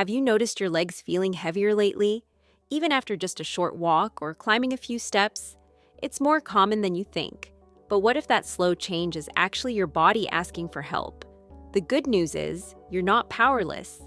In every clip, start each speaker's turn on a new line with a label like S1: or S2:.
S1: Have you noticed your legs feeling heavier lately? Even after just a short walk or climbing a few steps? It's more common than you think. But what if that slow change is actually your body asking for help? The good news is, you're not powerless.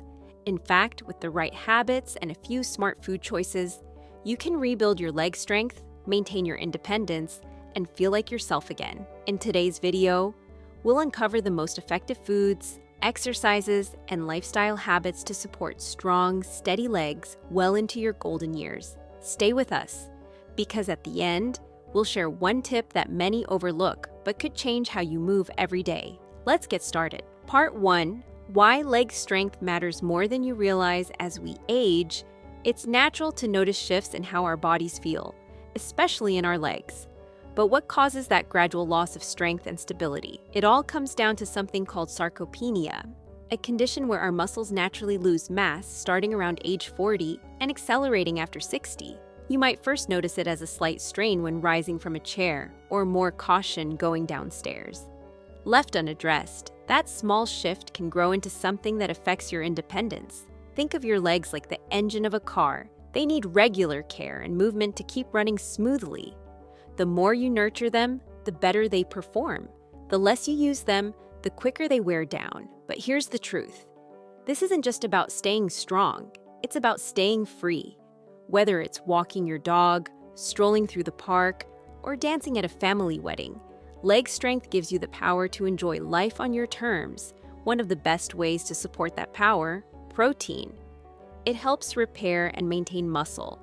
S1: In fact, with the right habits and a few smart food choices, you can rebuild your leg strength, maintain your independence, and feel like yourself again. In today's video, we'll uncover the most effective foods, exercises, and lifestyle habits to support strong, steady legs well into your golden years. Stay with us, because at the end, we'll share one tip that many overlook but could change how you move every day. Let's get started. Part 1. Why leg strength matters more than you realize as we age. It's natural to notice shifts in how our bodies feel, especially in our legs. But what causes that gradual loss of strength and stability? It all comes down to something called sarcopenia, a condition where our muscles naturally lose mass starting around age 40 and accelerating after 60. You might first notice it as a slight strain when rising from a chair, or more caution going downstairs. Left unaddressed, that small shift can grow into something that affects your independence. Think of your legs like the engine of a car. They need regular care and movement to keep running smoothly. The more you nurture them, the better they perform. The less you use them, the quicker they wear down. But here's the truth. This isn't just about staying strong. It's about staying free. Whether it's walking your dog, strolling through the park, or dancing at a family wedding, leg strength gives you the power to enjoy life on your terms. One of the best ways to support that power, protein. It helps repair and maintain muscle.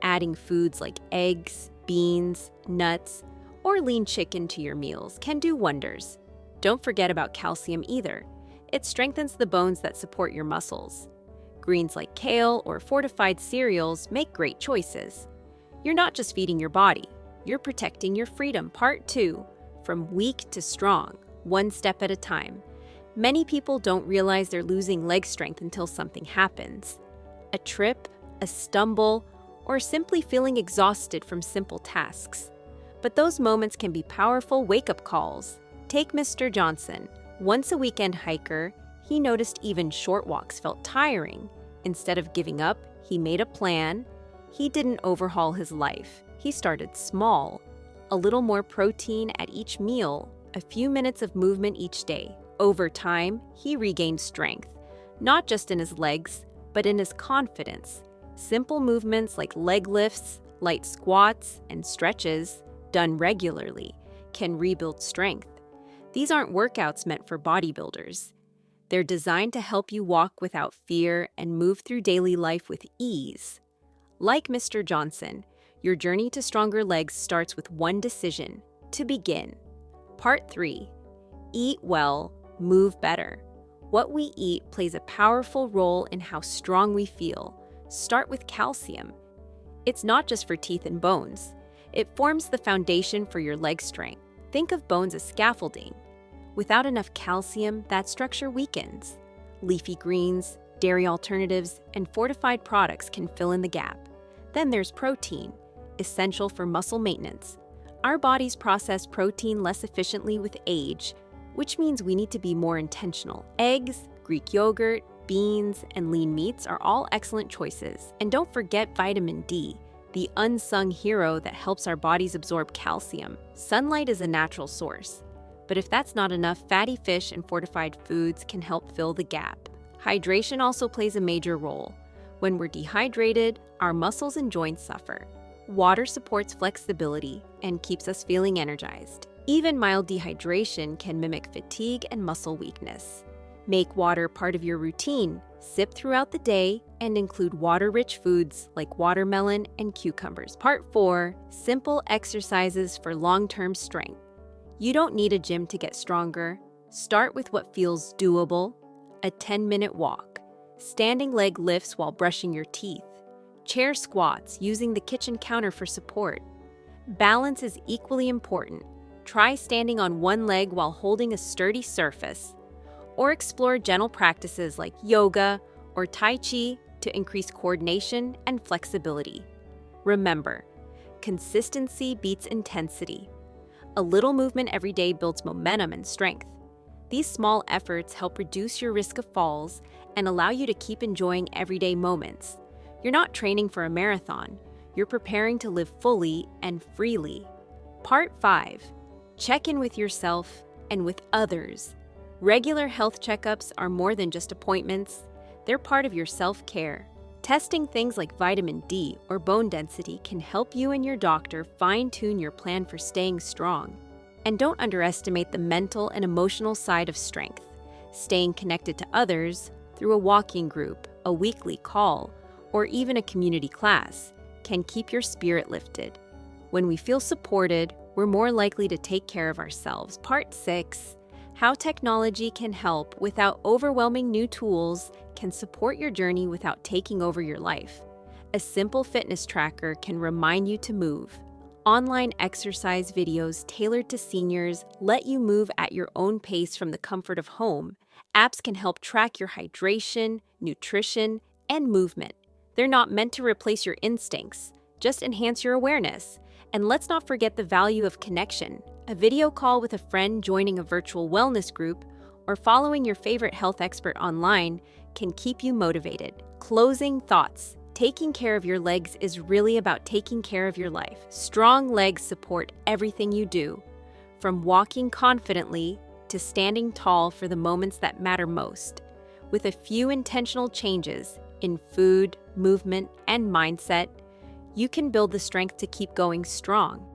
S1: Adding foods like eggs, beans, nuts, or lean chicken to your meals can do wonders. Don't forget about calcium either. It strengthens the bones that support your muscles. Greens like kale or fortified cereals make great choices. You're not just feeding your body, you're protecting your freedom. Part 2. From weak to strong, one step at a time. Many people don't realize they're losing leg strength until something happens. A trip, a stumble, or simply feeling exhausted from simple tasks. But those moments can be powerful wake-up calls. Take Mr. Johnson. Once a weekend hiker, he noticed even short walks felt tiring. Instead of giving up, he made a plan. He didn't overhaul his life. He started small. A little more protein at each meal, a few minutes of movement each day. Over time, he regained strength, not just in his legs, but in his confidence. Simple movements like leg lifts, light squats, and stretches, done regularly, can rebuild strength. These aren't workouts meant for bodybuilders. They're designed to help you walk without fear and move through daily life with ease. Like Mr. Johnson, your journey to stronger legs starts with one decision: to begin. Part 3. Eat well, move better. What we eat plays a powerful role in how strong we feel. Start with calcium. It's not just for teeth and bones. It forms the foundation for your leg strength. Think of bones as scaffolding. Without enough calcium, that structure weakens. Leafy greens, dairy alternatives, and fortified products can fill in the gap. Then there's protein, essential for muscle maintenance. Our bodies process protein less efficiently with age, which means we need to be more intentional. Eggs, Greek yogurt, beans, and lean meats are all excellent choices. And don't forget vitamin D, the unsung hero that helps our bodies absorb calcium. Sunlight is a natural source. But if that's not enough, fatty fish and fortified foods can help fill the gap. Hydration also plays a major role. When we're dehydrated, our muscles and joints suffer. Water supports flexibility and keeps us feeling energized. Even mild dehydration can mimic fatigue and muscle weakness. Make water part of your routine. Sip throughout the day and include water-rich foods like watermelon and cucumbers. Part 4. Simple exercises for long-term strength. You don't need a gym to get stronger. Start with what feels doable: a 10-minute walk, standing leg lifts while brushing your teeth, chair squats using the kitchen counter for support. Balance is equally important. Try standing on one leg while holding a sturdy surface, or explore gentle practices like yoga or Tai Chi to increase coordination and flexibility. Remember, consistency beats intensity. A little movement every day builds momentum and strength. These small efforts help reduce your risk of falls and allow you to keep enjoying everyday moments. You're not training for a marathon, you're preparing to live fully and freely. Part 5. Check in with yourself and with others. Regular health checkups are more than just appointments, they're part of your self-care. Testing things like vitamin D or bone density can help you and your doctor fine-tune your plan for staying strong. And don't underestimate the mental and emotional side of strength. Staying connected to others through a walking group, a weekly call, or even a community class can keep your spirit lifted. When we feel supported, we're more likely to take care of ourselves. Part 6. How technology can help without overwhelming new tools can support your journey without taking over your life. A simple fitness tracker can remind you to move. Online exercise videos tailored to seniors let you move at your own pace from the comfort of home. Apps can help track your hydration, nutrition, and movement. They're not meant to replace your instincts, just enhance your awareness. And let's not forget the value of connection. A video call with a friend, joining a virtual wellness group, or following your favorite health expert online can keep you motivated. Closing thoughts. Taking care of your legs is really about taking care of your life. Strong legs support everything you do, from walking confidently to standing tall for the moments that matter most. With a few intentional changes in food, movement, and mindset, you can build the strength to keep going strong.